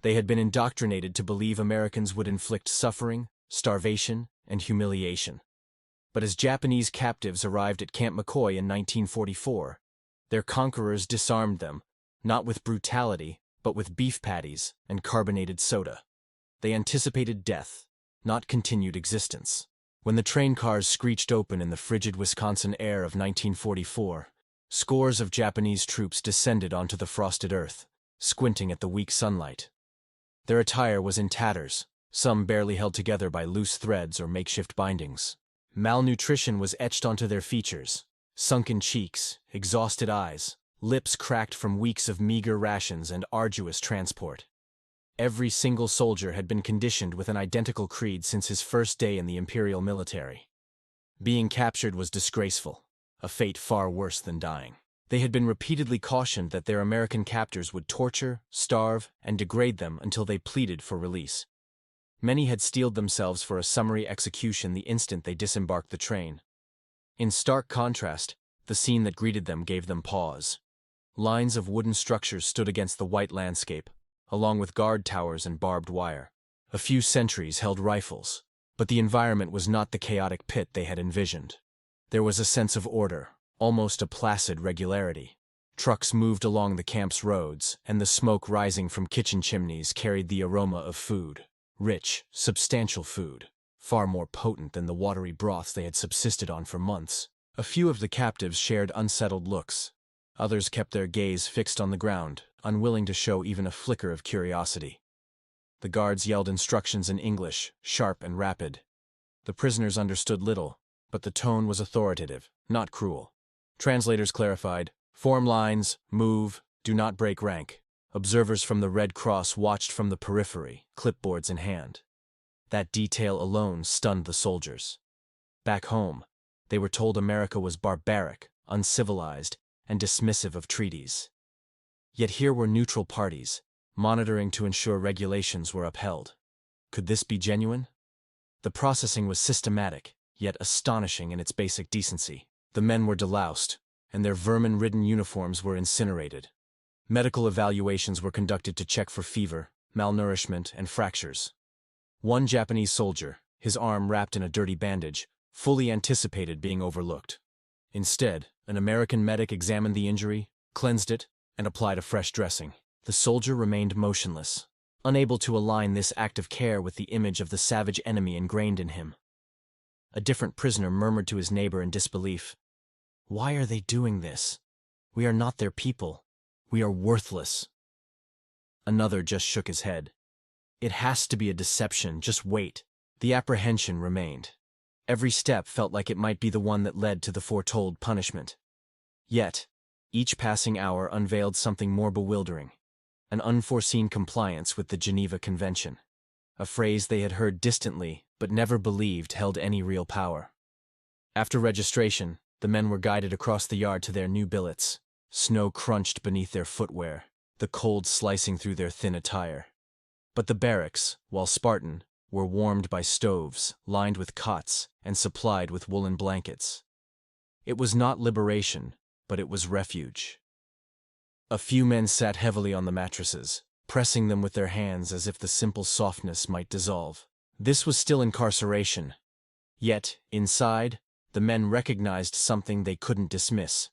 They had been indoctrinated to believe Americans would inflict suffering, starvation, and humiliation. But as Japanese captives arrived at Camp McCoy in 1944, their conquerors disarmed them, not with brutality, but with beef patties and carbonated soda. They anticipated death, not continued existence. When the train cars screeched open in the frigid Wisconsin air of 1944, scores of Japanese troops descended onto the frosted earth, squinting at the weak sunlight. Their attire was in tatters, some barely held together by loose threads or makeshift bindings. Malnutrition was etched onto their features: sunken cheeks, exhausted eyes, lips cracked from weeks of meager rations and arduous transport. Every single soldier had been conditioned with an identical creed since his first day in the imperial military. Being captured was disgraceful, a fate far worse than dying. They had been repeatedly cautioned that their American captors would torture, starve, and degrade them until they pleaded for release. Many had steeled themselves for a summary execution the instant they disembarked the train. In stark contrast, the scene that greeted them gave them pause. Lines of wooden structures stood against the white landscape, along with guard towers and barbed wire. A few sentries held rifles, but the environment was not the chaotic pit they had envisioned. There was a sense of order, almost a placid regularity. Trucks moved along the camp's roads, and the smoke rising from kitchen chimneys carried the aroma of food. Rich, substantial food, far more potent than the watery broths they had subsisted on for months. A few of the captives shared unsettled looks. Others kept their gaze fixed on the ground, unwilling to show even a flicker of curiosity. The guards yelled instructions in English, sharp and rapid. The prisoners understood little, but the tone was authoritative, not cruel. Translators clarified: "Form lines, move, do not break rank." Observers from the Red Cross watched from the periphery, clipboards in hand. That detail alone stunned the soldiers. Back home, they were told America was barbaric, uncivilized, and dismissive of treaties. Yet here were neutral parties, monitoring to ensure regulations were upheld. Could this be genuine? The processing was systematic, yet astonishing in its basic decency. The men were deloused, and their vermin-ridden uniforms were incinerated. Medical evaluations were conducted to check for fever, malnourishment, and fractures. One Japanese soldier, his arm wrapped in a dirty bandage, fully anticipated being overlooked. Instead, an American medic examined the injury, cleansed it, and applied a fresh dressing. The soldier remained motionless, unable to align this act of care with the image of the savage enemy ingrained in him. A different prisoner murmured to his neighbor in disbelief, "Why are they doing this? We are not their people. We are worthless." Another just shook his head. "It has to be a deception, just wait." The apprehension remained. Every step felt like it might be the one that led to the foretold punishment. Yet, each passing hour unveiled something more bewildering: an unforeseen compliance with the Geneva Convention, a phrase they had heard distantly but never believed held any real power. After registration, the men were guided across the yard to their new billets. Snow crunched beneath their footwear, the cold slicing through their thin attire. But the barracks, while Spartan, were warmed by stoves, lined with cots, and supplied with woolen blankets. It was not liberation, but it was refuge. A few men sat heavily on the mattresses, pressing them with their hands as if the simple softness might dissolve. This was still incarceration. Yet, inside, the men recognized something they couldn't dismiss.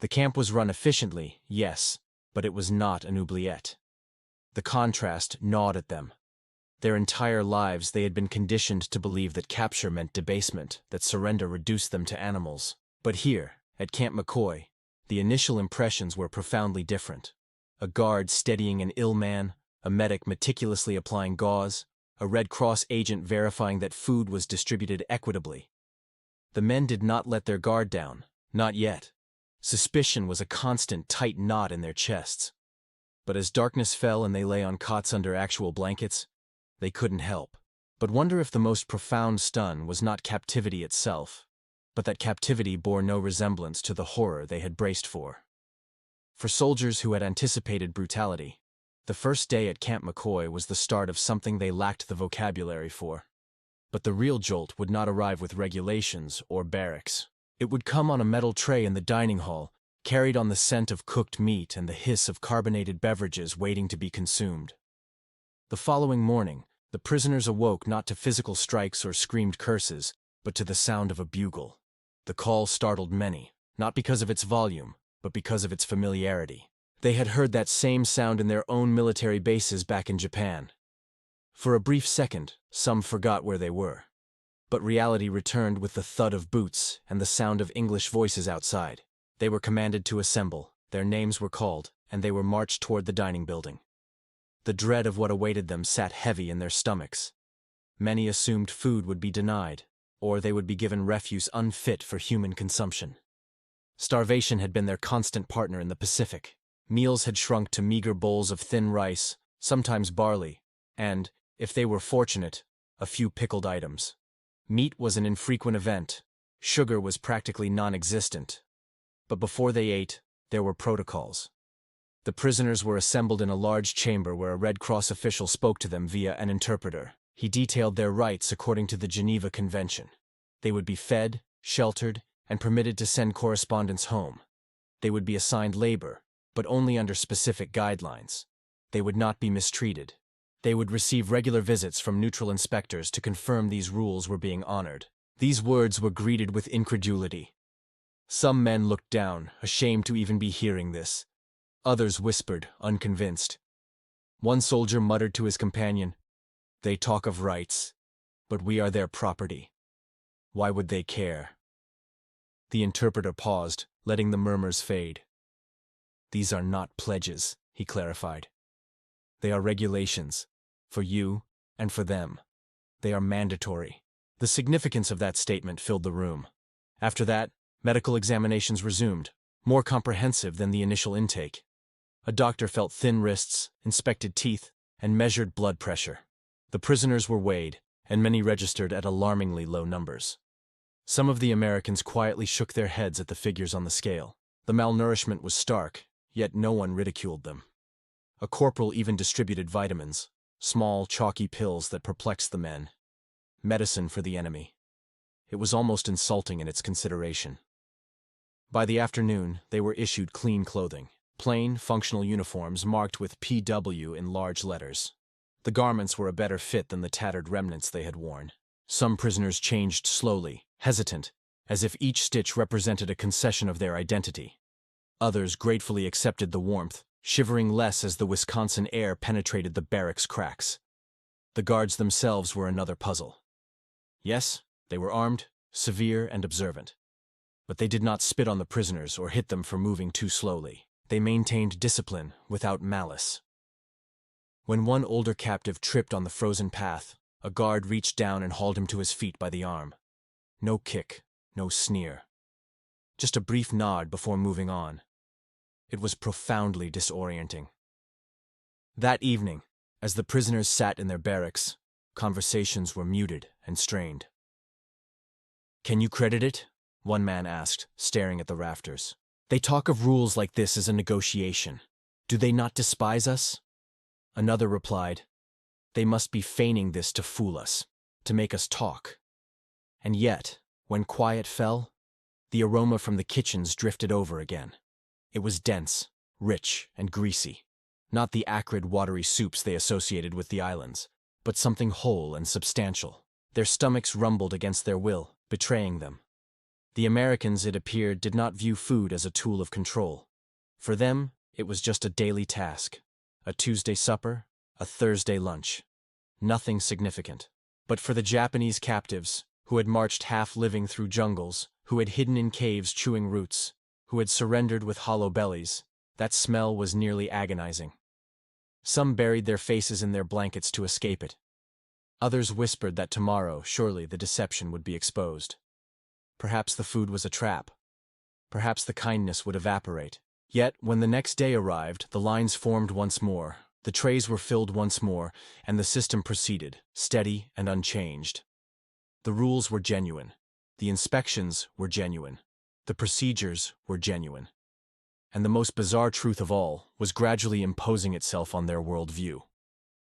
The camp was run efficiently, yes, but it was not an oubliette. The contrast gnawed at them. Their entire lives they had been conditioned to believe that capture meant debasement, that surrender reduced them to animals. But here, at Camp McCoy, the initial impressions were profoundly different. A guard steadying an ill man, a medic meticulously applying gauze, a Red Cross agent verifying that food was distributed equitably. The men did not let their guard down, not yet. Suspicion was a constant tight knot in their chests. But as darkness fell and they lay on cots under actual blankets, they couldn't help but wonder if the most profound stun was not captivity itself, but that captivity bore no resemblance to the horror they had braced for. For soldiers who had anticipated brutality, the first day at Camp McCoy was the start of something they lacked the vocabulary for. But the real jolt would not arrive with regulations or barracks. It would come on a metal tray in the dining hall, carried on the scent of cooked meat and the hiss of carbonated beverages waiting to be consumed. The following morning, the prisoners awoke not to physical strikes or screamed curses, but to the sound of a bugle. The call startled many, not because of its volume, but because of its familiarity. They had heard that same sound in their own military bases back in Japan. For a brief second, some forgot where they were. But reality returned with the thud of boots and the sound of English voices outside. They were commanded to assemble, their names were called, and they were marched toward the dining building. The dread of what awaited them sat heavy in their stomachs. Many assumed food would be denied, or they would be given refuse unfit for human consumption. Starvation had been their constant partner in the Pacific. Meals had shrunk to meager bowls of thin rice, sometimes barley, and, if they were fortunate, a few pickled items. Meat was an infrequent event. Sugar was practically non-existent. But before they ate, there were protocols. The prisoners were assembled in a large chamber where a Red Cross official spoke to them via an interpreter. He detailed their rights according to the Geneva Convention. They would be fed, sheltered, and permitted to send correspondence home. They would be assigned labor, but only under specific guidelines. They would not be mistreated. They would receive regular visits from neutral inspectors to confirm these rules were being honored. These words were greeted with incredulity. Some men looked down, ashamed to even be hearing this. Others whispered, unconvinced. One soldier muttered to his companion, "They talk of rights, but we are their property. Why would they care?" The interpreter paused, letting the murmurs fade. "These are not pledges," he clarified. "They are regulations, for you and for them. They are mandatory." The significance of that statement filled the room. After that, medical examinations resumed, more comprehensive than the initial intake. A doctor felt thin wrists, inspected teeth, and measured blood pressure. The prisoners were weighed, and many registered at alarmingly low numbers. Some of the Americans quietly shook their heads at the figures on the scale. The malnourishment was stark, yet no one ridiculed them. A corporal even distributed vitamins, small, chalky pills that perplexed the men. Medicine for the enemy. It was almost insulting in its consideration. By the afternoon, they were issued clean clothing, plain, functional uniforms marked with PW in large letters. The garments were a better fit than the tattered remnants they had worn. Some prisoners changed slowly, hesitant, as if each stitch represented a concession of their identity. Others gratefully accepted the warmth, shivering less as the Wisconsin air penetrated the barracks cracks. The guards themselves were another puzzle. Yes, they were armed, severe, and observant. But they did not spit on the prisoners or hit them for moving too slowly. They maintained discipline without malice. When one older captive tripped on the frozen path, a guard reached down and hauled him to his feet by the arm. No kick, no sneer. Just a brief nod before moving on. It was profoundly disorienting. That evening, as the prisoners sat in their barracks, conversations were muted and strained. "Can you credit it?" one man asked, staring at the rafters. "They talk of rules like this as a negotiation. Do they not despise us?" Another replied, "They must be feigning this to fool us, to make us talk." And yet, when quiet fell, the aroma from the kitchens drifted over again. It was dense, rich, and greasy. Not the acrid, watery soups they associated with the islands, but something whole and substantial. Their stomachs rumbled against their will, betraying them. The Americans, it appeared, did not view food as a tool of control. For them, it was just a daily task. A Tuesday supper, a Thursday lunch. Nothing significant. But for the Japanese captives, who had marched half-living through jungles, who had hidden in caves chewing roots, who had surrendered with hollow bellies, that smell was nearly agonizing. Some buried their faces in their blankets to escape it. Others whispered that tomorrow, surely, the deception would be exposed. Perhaps the food was a trap. Perhaps the kindness would evaporate. Yet, when the next day arrived, the lines formed once more, the trays were filled once more, and the system proceeded, steady and unchanged. The rules were genuine. The inspections were genuine. The procedures were genuine. And the most bizarre truth of all was gradually imposing itself on their worldview.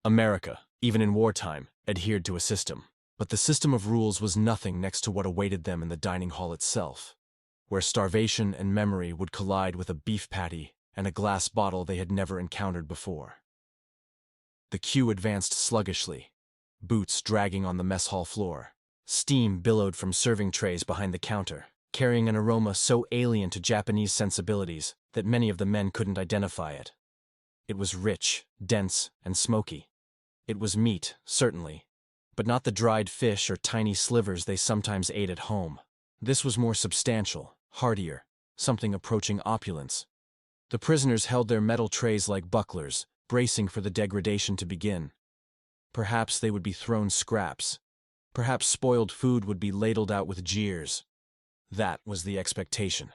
America, even in wartime, adhered to a system. But the system of rules was nothing next to what awaited them in the dining hall itself, where starvation and memory would collide with a beef patty and a glass bottle they had never encountered before. The queue advanced sluggishly, boots dragging on the mess hall floor. Steam billowed from serving trays behind the counter, carrying an aroma so alien to Japanese sensibilities that many of the men couldn't identify it. It was rich, dense, and smoky. It was meat, certainly, but not the dried fish or tiny slivers they sometimes ate at home. This was more substantial, heartier, something approaching opulence. The prisoners held their metal trays like bucklers, bracing for the degradation to begin. Perhaps they would be thrown scraps. Perhaps spoiled food would be ladled out with jeers. That was the expectation.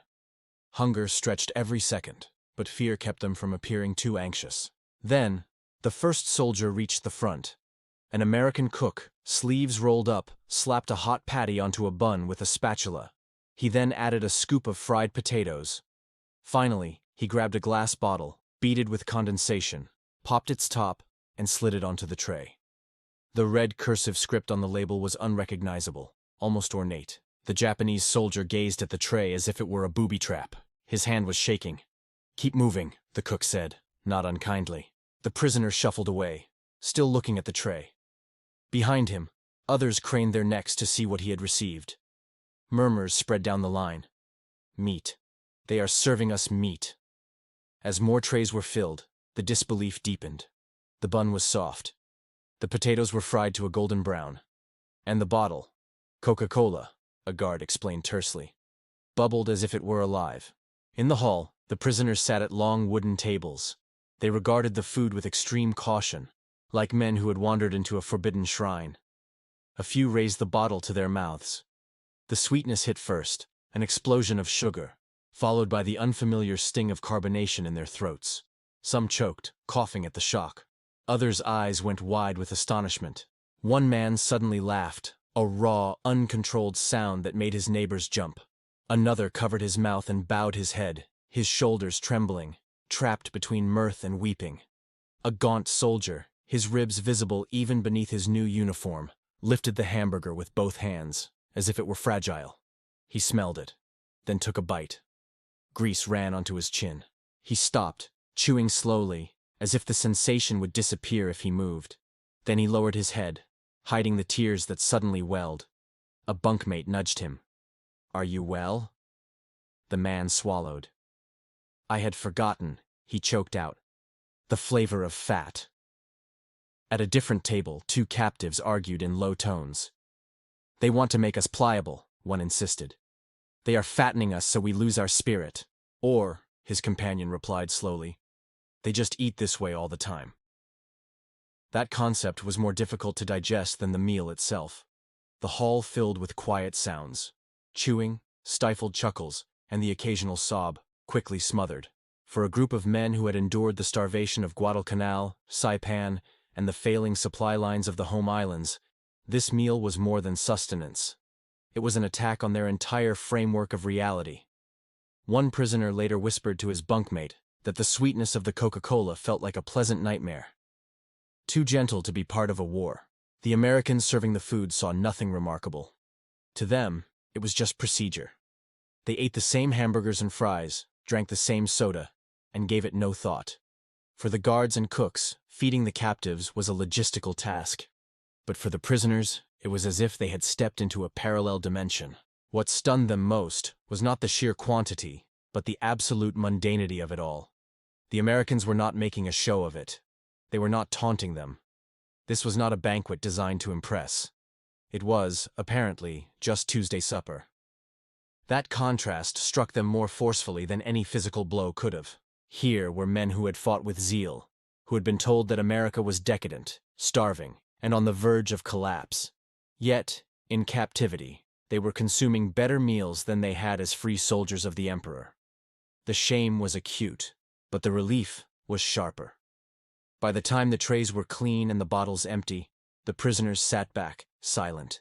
Hunger stretched every second, but fear kept them from appearing too anxious. Then, the first soldier reached the front. An American cook, sleeves rolled up, slapped a hot patty onto a bun with a spatula. He then added a scoop of fried potatoes. Finally, he grabbed a glass bottle, beaded with condensation, popped its top, and slid it onto the tray. The red cursive script on the label was unrecognizable, almost ornate. The Japanese soldier gazed at the tray as if it were a booby trap. His hand was shaking. "Keep moving," the cook said, not unkindly. The prisoner shuffled away, still looking at the tray. Behind him, others craned their necks to see what he had received. Murmurs spread down the line. "Meat. They are serving us meat." As more trays were filled, the disbelief deepened. The bun was soft. The potatoes were fried to a golden brown. And the bottle, Coca-Cola, a guard explained tersely, bubbled as if it were alive. In the hall, the prisoners sat at long wooden tables. They regarded the food with extreme caution, like men who had wandered into a forbidden shrine. A few raised the bottle to their mouths. The sweetness hit first, an explosion of sugar, followed by the unfamiliar sting of carbonation in their throats. Some choked, coughing at the shock. Others' eyes went wide with astonishment. One man suddenly laughed, a raw, uncontrolled sound that made his neighbors jump. Another covered his mouth and bowed his head, his shoulders trembling, trapped between mirth and weeping. A gaunt soldier, his ribs visible even beneath his new uniform, lifted the hamburger with both hands, as if it were fragile. He smelled it, then took a bite. Grease ran onto his chin. He stopped, chewing slowly, as if the sensation would disappear if he moved. Then he lowered his head, hiding the tears that suddenly welled. A bunkmate nudged him. "Are you well?" The man swallowed. "I had forgotten," he choked out. "The flavor of fat." At a different table, two captives argued in low tones. "They want to make us pliable," one insisted. "They are fattening us so we lose our spirit." Or, his companion replied slowly, "they just eat this way all the time." That concept was more difficult to digest than the meal itself. The hall filled with quiet sounds, chewing, stifled chuckles, and the occasional sob, quickly smothered. For a group of men who had endured the starvation of Guadalcanal, Saipan, and the failing supply lines of the home islands, this meal was more than sustenance. It was an attack on their entire framework of reality. One prisoner later whispered to his bunkmate that the sweetness of the Coca-Cola felt like a pleasant nightmare. Too gentle to be part of a war. The Americans serving the food saw nothing remarkable. To them, it was just procedure. They ate the same hamburgers and fries, drank the same soda, and gave it no thought. For the guards and cooks, feeding the captives was a logistical task. But for the prisoners, it was as if they had stepped into a parallel dimension. What stunned them most was not the sheer quantity, but the absolute mundanity of it all. The Americans were not making a show of it. They were not taunting them. This was not a banquet designed to impress. It was, apparently, just Tuesday supper. That contrast struck them more forcefully than any physical blow could have. Here were men who had fought with zeal, who had been told that America was decadent, starving, and on the verge of collapse. Yet, in captivity, they were consuming better meals than they had as free soldiers of the Emperor. The shame was acute, but the relief was sharper. By the time the trays were clean and the bottles empty, the prisoners sat back, silent.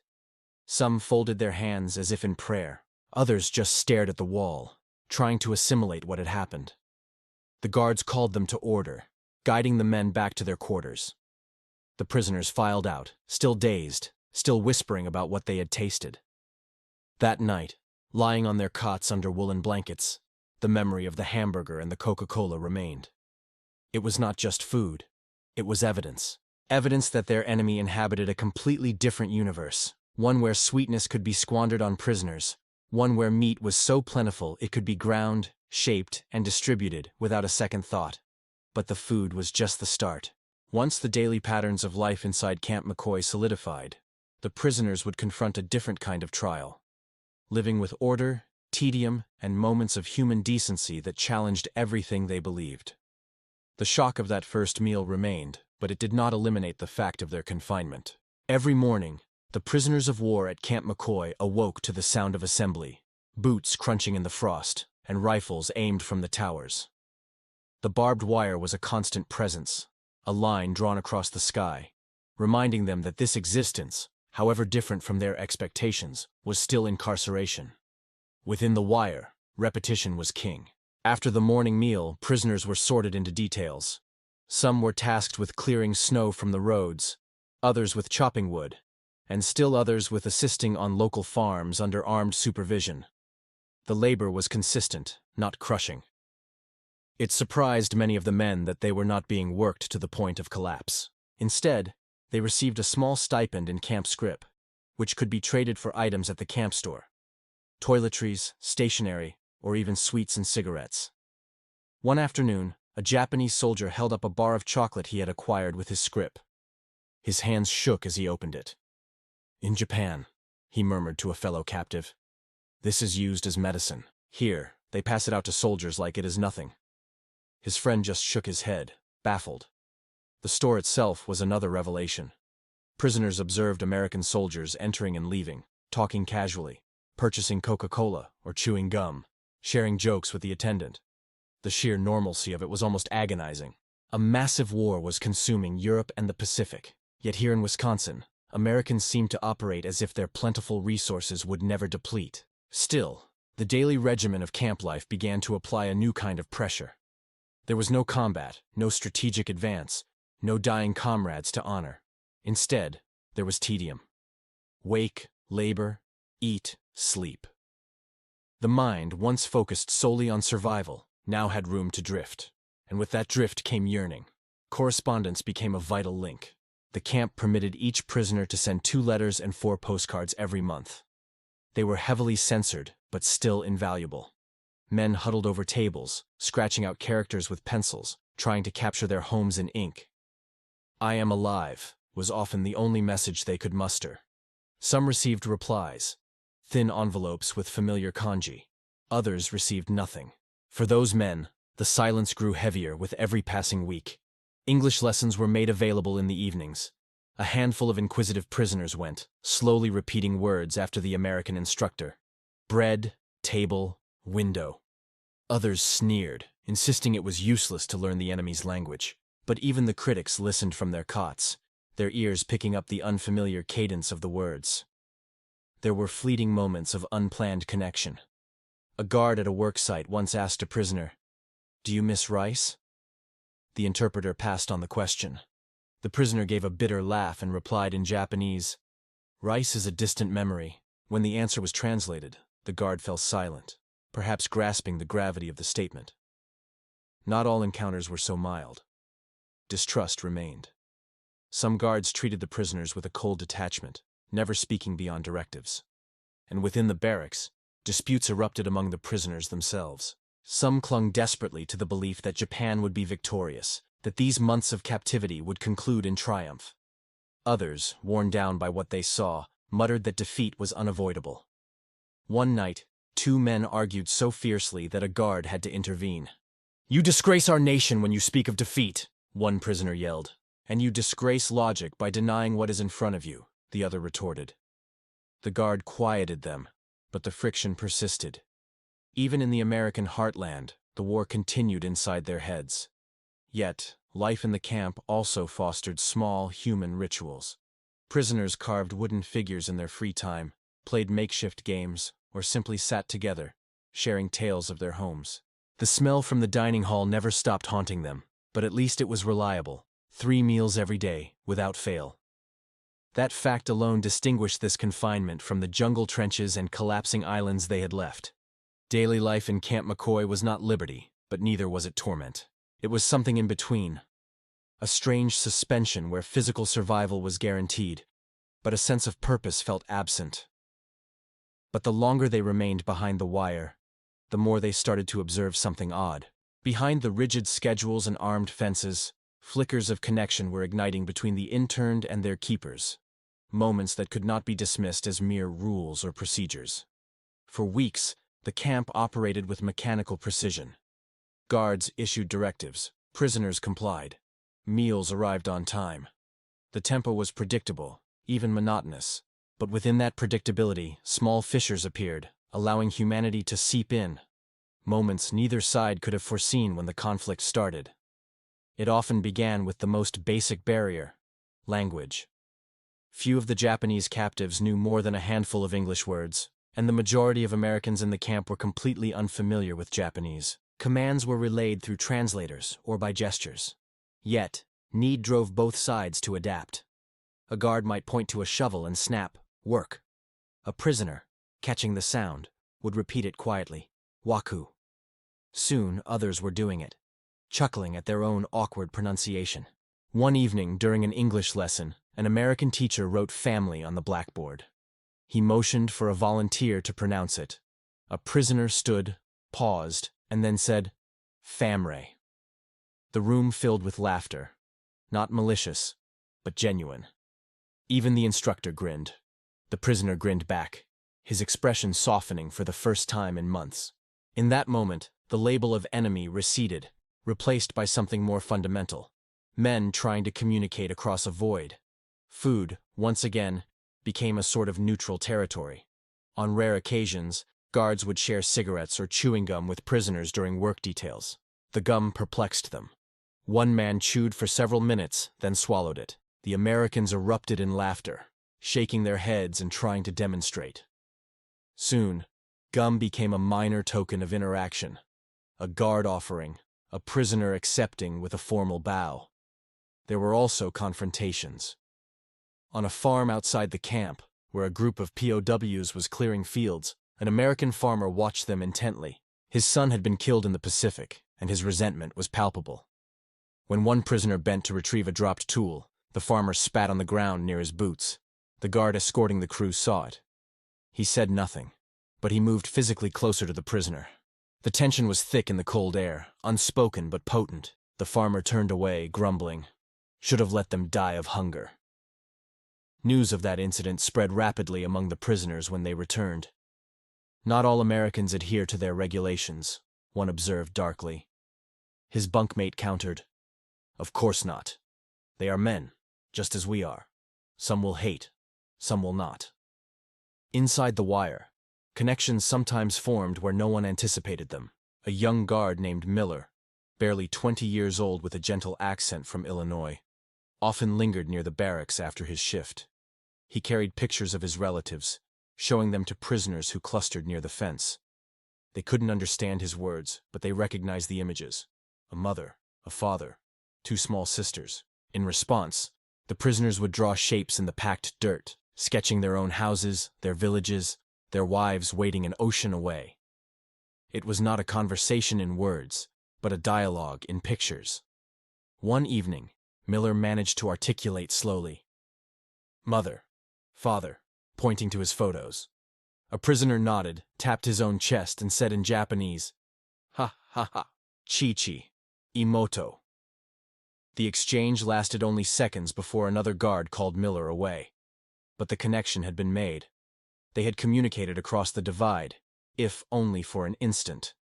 Some folded their hands as if in prayer. Others just stared at the wall, trying to assimilate what had happened. The guards called them to order, guiding the men back to their quarters. The prisoners filed out, still dazed, still whispering about what they had tasted. That night, lying on their cots under woolen blankets, the memory of the hamburger and the Coca-Cola remained. It was not just food. It was evidence. Evidence that their enemy inhabited a completely different universe, one where sweetness could be squandered on prisoners, one where meat was so plentiful it could be ground, shaped, and distributed without a second thought. But the food was just the start. Once the daily patterns of life inside Camp McCoy solidified, the prisoners would confront a different kind of trial. Living with order, tedium, and moments of human decency that challenged everything they believed. The shock of that first meal remained, but it did not eliminate the fact of their confinement. Every morning, the prisoners of war at Camp McCoy awoke to the sound of assembly, boots crunching in the frost, and rifles aimed from the towers. The barbed wire was a constant presence, a line drawn across the sky, reminding them that this existence, however different from their expectations, was still incarceration. Within the wire, repetition was king. After the morning meal, prisoners were sorted into details. Some were tasked with clearing snow from the roads, others with chopping wood, and still others with assisting on local farms under armed supervision. The labor was consistent, not crushing. It surprised many of the men that they were not being worked to the point of collapse. Instead, they received a small stipend in camp scrip, which could be traded for items at the camp store. Toiletries, stationery, or even sweets and cigarettes. One afternoon, a Japanese soldier held up a bar of chocolate he had acquired with his scrip. His hands shook as he opened it. "In Japan," he murmured to a fellow captive, "this is used as medicine. Here, they pass it out to soldiers like it is nothing." His friend just shook his head, baffled. The store itself was another revelation. Prisoners observed American soldiers entering and leaving, talking casually, purchasing Coca-Cola or chewing gum, sharing jokes with the attendant. The sheer normalcy of it was almost agonizing. A massive war was consuming Europe and the Pacific, yet here in Wisconsin, Americans seemed to operate as if their plentiful resources would never deplete. Still, the daily regimen of camp life began to apply a new kind of pressure. There was no combat, no strategic advance, no dying comrades to honor. Instead, there was tedium. Wake, labor, eat, sleep. The mind, once focused solely on survival, now had room to drift. And with that drift came yearning. Correspondence became a vital link. The camp permitted each prisoner to send 2 letters and 4 postcards every month. They were heavily censored, but still invaluable. Men huddled over tables, scratching out characters with pencils, trying to capture their homes in ink. "I am alive" was often the only message they could muster. Some received replies, thin envelopes with familiar kanji. Others received nothing. For those men, the silence grew heavier with every passing week. English lessons were made available in the evenings. A handful of inquisitive prisoners went, slowly repeating words after the American instructor. Bread, table, window. Others sneered, insisting it was useless to learn the enemy's language. But even the critics listened from their cots, their ears picking up the unfamiliar cadence of the words. There were fleeting moments of unplanned connection. A guard at a work site once asked a prisoner, "Do you miss rice?" The interpreter passed on the question. The prisoner gave a bitter laugh and replied in Japanese, "Rice is a distant memory." When the answer was translated, the guard fell silent, perhaps grasping the gravity of the statement. Not all encounters were so mild. Distrust remained. Some guards treated the prisoners with a cold detachment, never speaking beyond directives. And within the barracks, disputes erupted among the prisoners themselves. Some clung desperately to the belief that Japan would be victorious, that these months of captivity would conclude in triumph. Others, worn down by what they saw, muttered that defeat was unavoidable. One night, 2 men argued so fiercely that a guard had to intervene. "You disgrace our nation when you speak of defeat," one prisoner yelled. "And you disgrace logic by denying what is in front of you," the other retorted. The guard quieted them, but the friction persisted. Even in the American heartland, the war continued inside their heads. Yet, life in the camp also fostered small human rituals. Prisoners carved wooden figures in their free time, played makeshift games, or simply sat together, sharing tales of their homes. The smell from the dining hall never stopped haunting them, but at least it was reliable. 3 meals every day, without fail. That fact alone distinguished this confinement from the jungle trenches and collapsing islands they had left. Daily life in Camp McCoy was not liberty, but neither was it torment. It was something in between. a strange suspension where physical survival was guaranteed, but a sense of purpose felt absent. But the longer they remained behind the wire, the more they started to observe something odd. Behind the rigid schedules and armed fences, flickers of connection were igniting between the interned and their keepers, moments that could not be dismissed as mere rules or procedures. For weeks, the camp operated with mechanical precision. Guards issued directives, prisoners complied, meals arrived on time. The tempo was predictable, even monotonous, but within that predictability, small fissures appeared, allowing humanity to seep in, moments neither side could have foreseen when the conflict started. It often began with the most basic barrier: language. Few of the Japanese captives knew more than a handful of English words, and the majority of Americans in the camp were completely unfamiliar with Japanese. Commands were relayed through translators or by gestures. Yet, need drove both sides to adapt. A guard might point to a shovel and snap, "Work." A prisoner, catching the sound, would repeat it quietly, "Waku." Soon, others were doing it, chuckling at their own awkward pronunciation. One evening, during an English lesson, an American teacher wrote "family" on the blackboard. He motioned for a volunteer to pronounce it. A prisoner stood, paused, and then said, "Famray." The room filled with laughter, not malicious, but genuine. Even the instructor grinned. The prisoner grinned back, his expression softening for the first time in months. In that moment, the label of enemy receded, replaced by something more fundamental: men trying to communicate across a void. Food, once again, became a sort of neutral territory. On rare occasions, guards would share cigarettes or chewing gum with prisoners during work details. The gum perplexed them. One man chewed for several minutes, then swallowed it. The Americans erupted in laughter, shaking their heads and trying to demonstrate. Soon, gum became a minor token of interaction, a guard offering, a prisoner accepting with a formal bow. There were also confrontations. On a farm outside the camp, where a group of POWs was clearing fields, an American farmer watched them intently. His son had been killed in the Pacific, and his resentment was palpable. When one prisoner bent to retrieve a dropped tool, the farmer spat on the ground near his boots. The guard escorting the crew saw it. He said nothing, but he moved physically closer to the prisoner. The tension was thick in the cold air, unspoken but potent. The farmer turned away, grumbling, "Should have let them die of hunger." News of that incident spread rapidly among the prisoners when they returned. "Not all Americans adhere to their regulations," one observed darkly. His bunkmate countered, "Of course not. They are men, just as we are. Some will hate, some will not." Inside the wire, connections sometimes formed where no one anticipated them. A young guard named Miller, barely 20 years old with a gentle accent from Illinois, often lingered near the barracks after his shift. He carried pictures of his relatives, showing them to prisoners who clustered near the fence. They couldn't understand his words, but they recognized the images: a mother, a father, two small sisters. In response, the prisoners would draw shapes in the packed dirt, sketching their own houses, their villages, their wives waiting an ocean away. It was not a conversation in words, but a dialogue in pictures. One evening, Miller managed to articulate slowly, "Mother, father," pointing to his photos. A prisoner nodded, tapped his own chest, and said in Japanese, "Ha ha ha, chi-chi, imoto." The exchange lasted only seconds before another guard called Miller away. But the connection had been made. They had communicated across the divide, if only for an instant.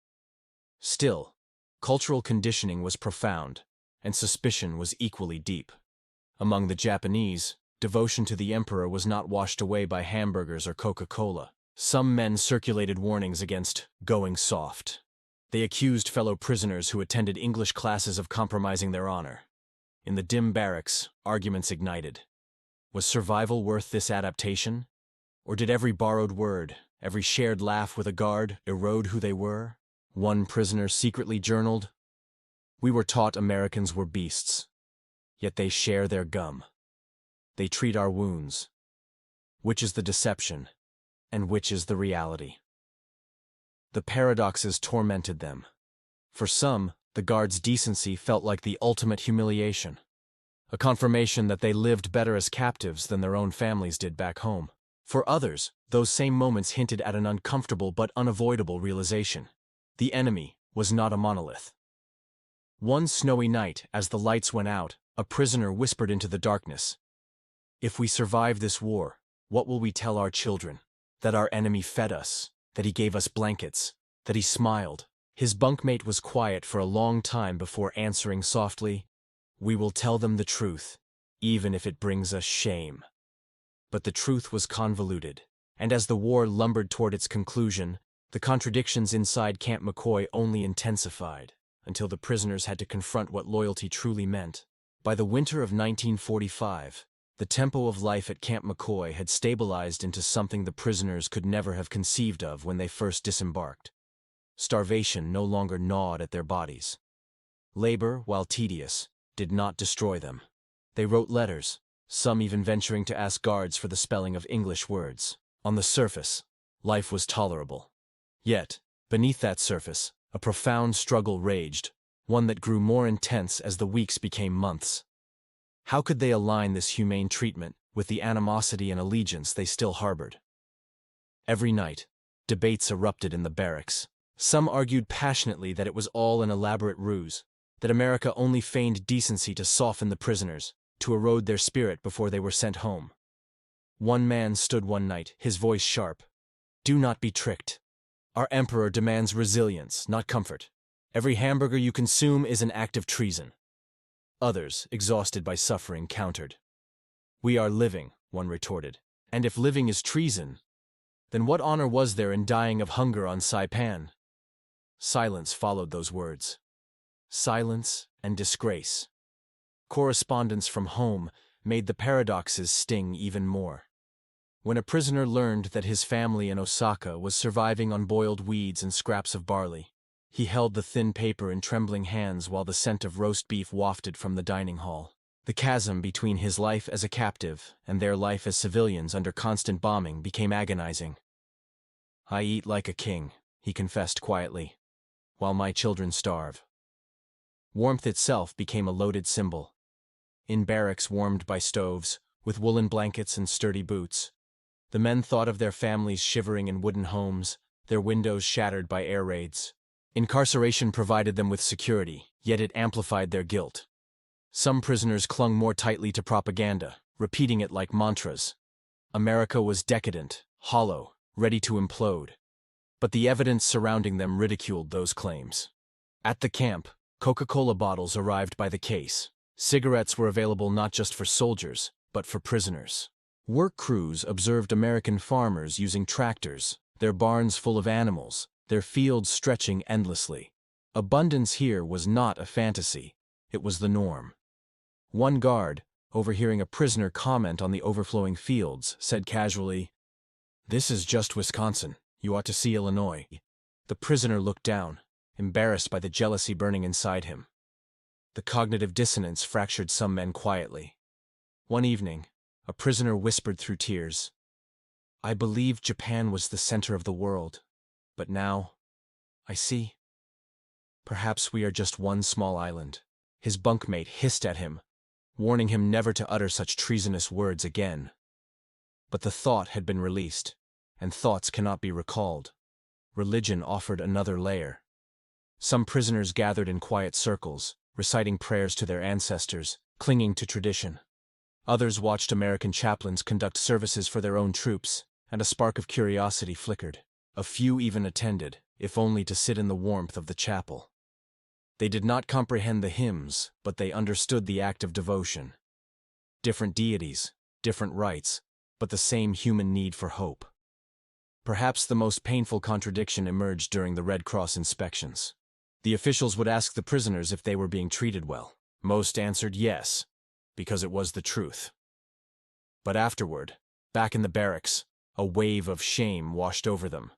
Still, cultural conditioning was profound, and suspicion was equally deep. Among the Japanese, devotion to the emperor was not washed away by hamburgers or Coca-Cola. Some men circulated warnings against going soft. They accused fellow prisoners who attended English classes of compromising their honor. In the dim barracks, arguments ignited. Was survival worth this adaptation? Or did every borrowed word, every shared laugh with a guard, erode who they were? One prisoner secretly journaled, "We were taught Americans were beasts, yet they share their gum. They treat our wounds. Which is the deception, and which is the reality?" The paradoxes tormented them. For some, the guard's decency felt like the ultimate humiliation. a confirmation that they lived better as captives than their own families did back home. For others, those same moments hinted at an uncomfortable but unavoidable realization. The enemy was not a monolith. One snowy night, as the lights went out, a prisoner whispered into the darkness, "If we survive this war, what will we tell our children? That our enemy fed us, that he gave us blankets, that he smiled." His bunkmate was quiet for a long time before answering softly, "We will tell them the truth, even if it brings us shame." But the truth was convoluted, and as the war lumbered toward its conclusion, the contradictions inside Camp McCoy only intensified, until the prisoners had to confront what loyalty truly meant. By the winter of 1945, the tempo of life at Camp McCoy had stabilized into something the prisoners could never have conceived of when they first disembarked. Starvation no longer gnawed at their bodies. Labor, while tedious, did not destroy them. They wrote letters, some even venturing to ask guards for the spelling of English words. On the surface, life was tolerable. Yet, beneath that surface, a profound struggle raged, one that grew more intense as the weeks became months. How could they align this humane treatment with the animosity and allegiance they still harbored? Every night, debates erupted in the barracks. Some argued passionately that it was all an elaborate ruse, that America only feigned decency to soften the prisoners, to erode their spirit before they were sent home. One man stood one night, his voice sharp. "Do not be tricked. Our emperor demands resilience, not comfort. Every hamburger you consume is an act of treason." Others, exhausted by suffering, countered. "We are living," one retorted. "And if living is treason, then what honor was there in dying of hunger on Saipan?" Silence followed those words. Silence and disgrace. Correspondence from home made the paradoxes sting even more. When a prisoner learned that his family in Osaka was surviving on boiled weeds and scraps of barley, he held the thin paper in trembling hands while the scent of roast beef wafted from the dining hall. The chasm between his life as a captive and their life as civilians under constant bombing became agonizing. "I eat like a king," he confessed quietly, "while my children starve." Warmth itself became a loaded symbol. In barracks warmed by stoves, with woolen blankets and sturdy boots, the men thought of their families shivering in wooden homes, their windows shattered by air raids. Incarceration provided them with security, yet it amplified their guilt. Some prisoners clung more tightly to propaganda, repeating it like mantras. America was decadent, hollow, ready to implode. But the evidence surrounding them ridiculed those claims. At the camp, Coca-Cola bottles arrived by the case. Cigarettes were available not just for soldiers, but for prisoners. Work crews observed American farmers using tractors, their barns full of animals, their fields stretching endlessly. Abundance here was not a fantasy, it was the norm. One guard, overhearing a prisoner comment on the overflowing fields, said casually, "This is just Wisconsin. You ought to see Illinois." The prisoner looked down, embarrassed by the jealousy burning inside him. The cognitive dissonance fractured some men quietly. One evening, a prisoner whispered through tears, "I believed Japan was the center of the world, but now, I see. Perhaps we are just one small island." His bunkmate hissed at him, warning him never to utter such treasonous words again. But the thought had been released, and thoughts cannot be recalled. Religion offered another layer. Some prisoners gathered in quiet circles, reciting prayers to their ancestors, clinging to tradition. Others watched American chaplains conduct services for their own troops, and a spark of curiosity flickered. A few even attended, if only to sit in the warmth of the chapel. They did not comprehend the hymns, but they understood the act of devotion. Different deities, different rites, but the same human need for hope. Perhaps the most painful contradiction emerged during the Red Cross inspections. The officials would ask the prisoners if they were being treated well. Most answered yes, because it was the truth. But afterward, back in the barracks, a wave of shame washed over them.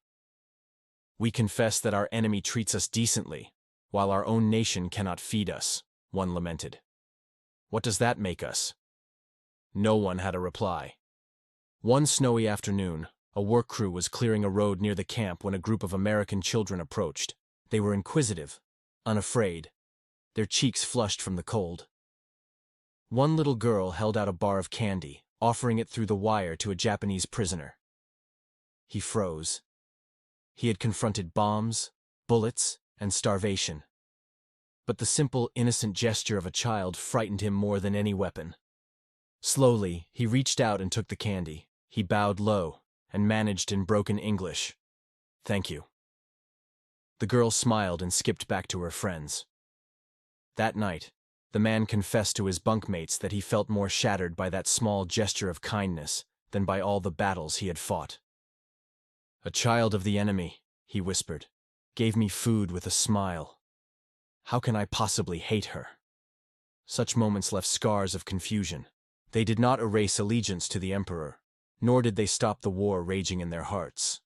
"We confess that our enemy treats us decently, while our own nation cannot feed us," one lamented. "What does that make us?" No one had a reply. One snowy afternoon, a work crew was clearing a road near the camp when a group of American children approached. They were inquisitive, unafraid, their cheeks flushed from the cold. One little girl held out a bar of candy, offering it through the wire to a Japanese prisoner. He froze. He had confronted bombs, bullets, and starvation. But the simple, innocent gesture of a child frightened him more than any weapon. Slowly, he reached out and took the candy. He bowed low and managed in broken English, "Thank you." The girl smiled and skipped back to her friends. That night, the man confessed to his bunkmates that he felt more shattered by that small gesture of kindness than by all the battles he had fought. "A child of the enemy," he whispered, "gave me food with a smile. How can I possibly hate her?" Such moments left scars of confusion. They did not erase allegiance to the emperor, nor did they stop the war raging in their hearts.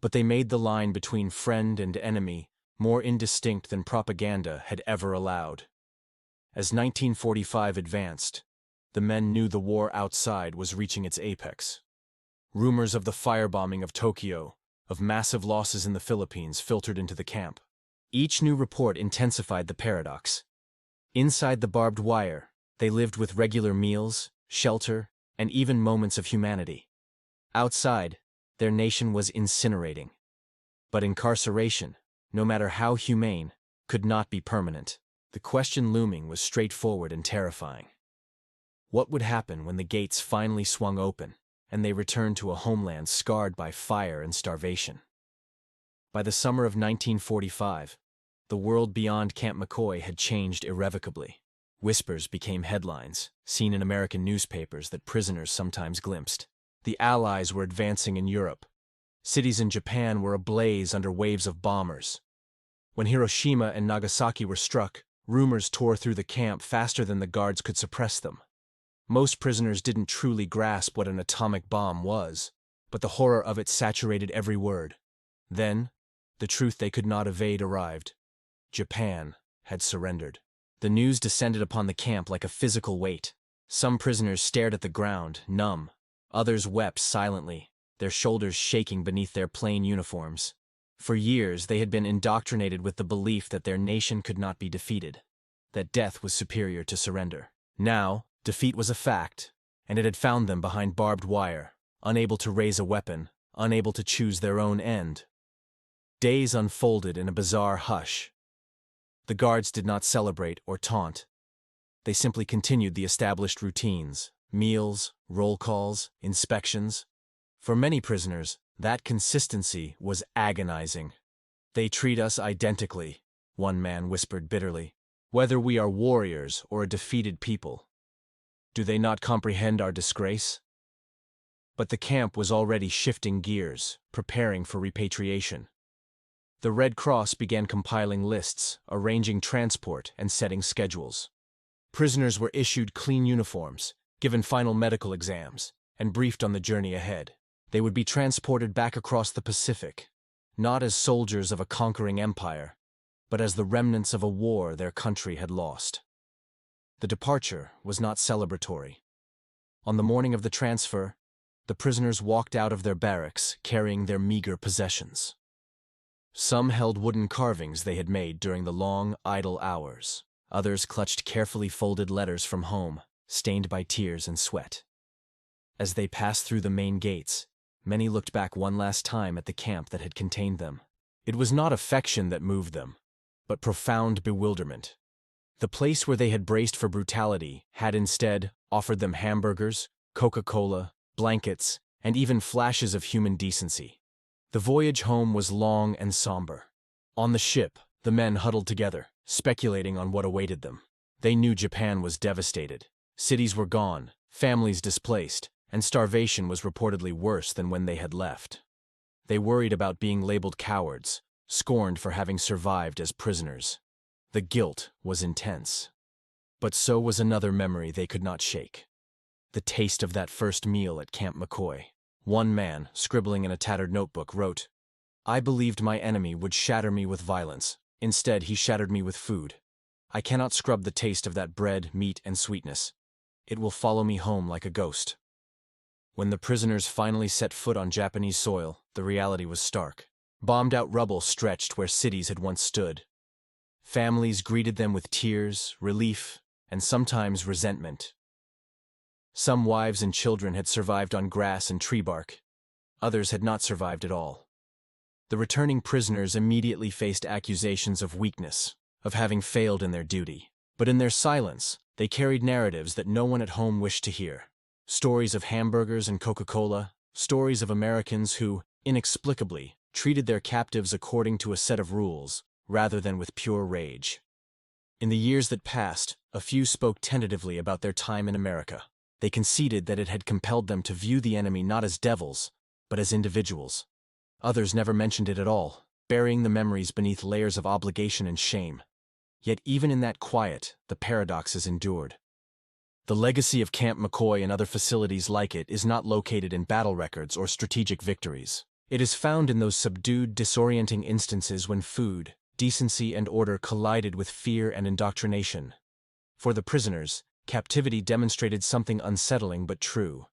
But they made the line between friend and enemy more indistinct than propaganda had ever allowed. As 1945 advanced, the men knew the war outside was reaching its apex. Rumors of the firebombing of Tokyo, of massive losses in the Philippines, filtered into the camp. Each new report intensified the paradox. Inside the barbed wire, they lived with regular meals, shelter, and even moments of humanity. Outside, their nation was incinerating. But incarceration, no matter how humane, could not be permanent. The question looming was straightforward and terrifying. What would happen when the gates finally swung open, and they returned to a homeland scarred by fire and starvation? By the summer of 1945, the world beyond Camp McCoy had changed irrevocably. Whispers became headlines, seen in American newspapers that prisoners sometimes glimpsed. The Allies were advancing in Europe. Cities in Japan were ablaze under waves of bombers. When Hiroshima and Nagasaki were struck, rumors tore through the camp faster than the guards could suppress them. Most prisoners didn't truly grasp what an atomic bomb was, but the horror of it saturated every word. Then, the truth they could not evade arrived. Japan had surrendered. The news descended upon the camp like a physical weight. Some prisoners stared at the ground, numb. Others wept silently, their shoulders shaking beneath their plain uniforms. For years, they had been indoctrinated with the belief that their nation could not be defeated, that death was superior to surrender. Now, defeat was a fact, and it had found them behind barbed wire, unable to raise a weapon, unable to choose their own end. Days unfolded in a bizarre hush. The guards did not celebrate or taunt. They simply continued the established routines: meals, roll calls, inspections. For many prisoners, that consistency was agonizing. "They treat us identically," one man whispered bitterly, "whether we are warriors or a defeated people. Do they not comprehend our disgrace?" But the camp was already shifting gears, preparing for repatriation. The Red Cross began compiling lists, arranging transport, and setting schedules. Prisoners were issued clean uniforms, given final medical exams, and briefed on the journey ahead. They would be transported back across the Pacific, not as soldiers of a conquering empire, but as the remnants of a war their country had lost. The departure was not celebratory. On the morning of the transfer, the prisoners walked out of their barracks carrying their meager possessions. Some held wooden carvings they had made during the long, idle hours. Others clutched carefully folded letters from home, stained by tears and sweat. As they passed through the main gates, many looked back one last time at the camp that had contained them. It was not affection that moved them, but profound bewilderment. The place where they had braced for brutality had instead offered them hamburgers, Coca-Cola, blankets, and even flashes of human decency. The voyage home was long and somber. On the ship, the men huddled together, speculating on what awaited them. They knew Japan was devastated. Cities were gone, families displaced, and starvation was reportedly worse than when they had left. They worried about being labeled cowards, scorned for having survived as prisoners. The guilt was intense. But so was another memory they could not shake: the taste of that first meal at Camp McCoy. One man, scribbling in a tattered notebook, wrote, "I believed my enemy would shatter me with violence. Instead, he shattered me with food. I cannot scrub the taste of that bread, meat, and sweetness. It will follow me home like a ghost." When the prisoners finally set foot on Japanese soil, the reality was stark. Bombed-out rubble stretched where cities had once stood. Families greeted them with tears, relief, and sometimes resentment. Some wives and children had survived on grass and tree bark. Others had not survived at all. The returning prisoners immediately faced accusations of weakness, of having failed in their duty. But in their silence, they carried narratives that no one at home wished to hear. Stories of hamburgers and Coca-Cola, stories of Americans who, inexplicably, treated their captives according to a set of rules, rather than with pure rage. In the years that passed, a few spoke tentatively about their time in America. They conceded that it had compelled them to view the enemy not as devils, but as individuals. Others never mentioned it at all, burying the memories beneath layers of obligation and shame. Yet even in that quiet, the paradoxes endured. The legacy of Camp McCoy and other facilities like it is not located in battle records or strategic victories. It is found in those subdued, disorienting instances when food, decency, and order collided with fear and indoctrination. For the prisoners, captivity demonstrated something unsettling but true.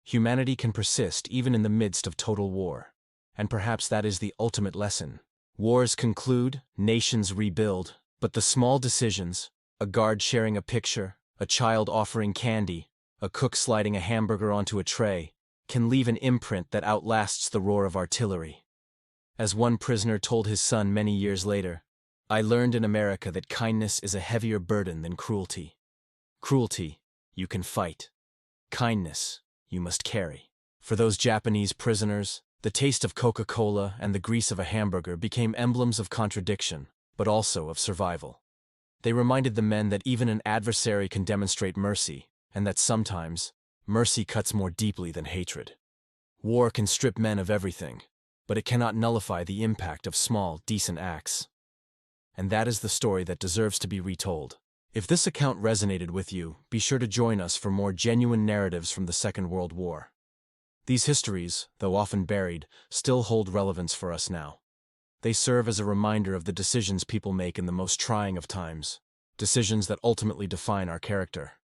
Humanity can persist even in the midst of total war. And perhaps that is the ultimate lesson. Wars conclude, nations rebuild, but the small decisions, a guard sharing a picture, a child offering candy, a cook sliding a hamburger onto a tray, can leave an imprint that outlasts the roar of artillery. As one prisoner told his son many years later, "I learned in America that kindness is a heavier burden than cruelty. Cruelty, you can fight. Kindness, you must carry." For those Japanese prisoners, the taste of Coca-Cola and the grease of a hamburger became emblems of contradiction, but also of survival. They reminded the men that even an adversary can demonstrate mercy, and that sometimes, mercy cuts more deeply than hatred. War can strip men of everything, but it cannot nullify the impact of small, decent acts. And that is the story that deserves to be retold. If this account resonated with you, be sure to join us for more genuine narratives from the Second World War. These histories, though often buried, still hold relevance for us now. They serve as a reminder of the decisions people make in the most trying of times, decisions that ultimately define our character.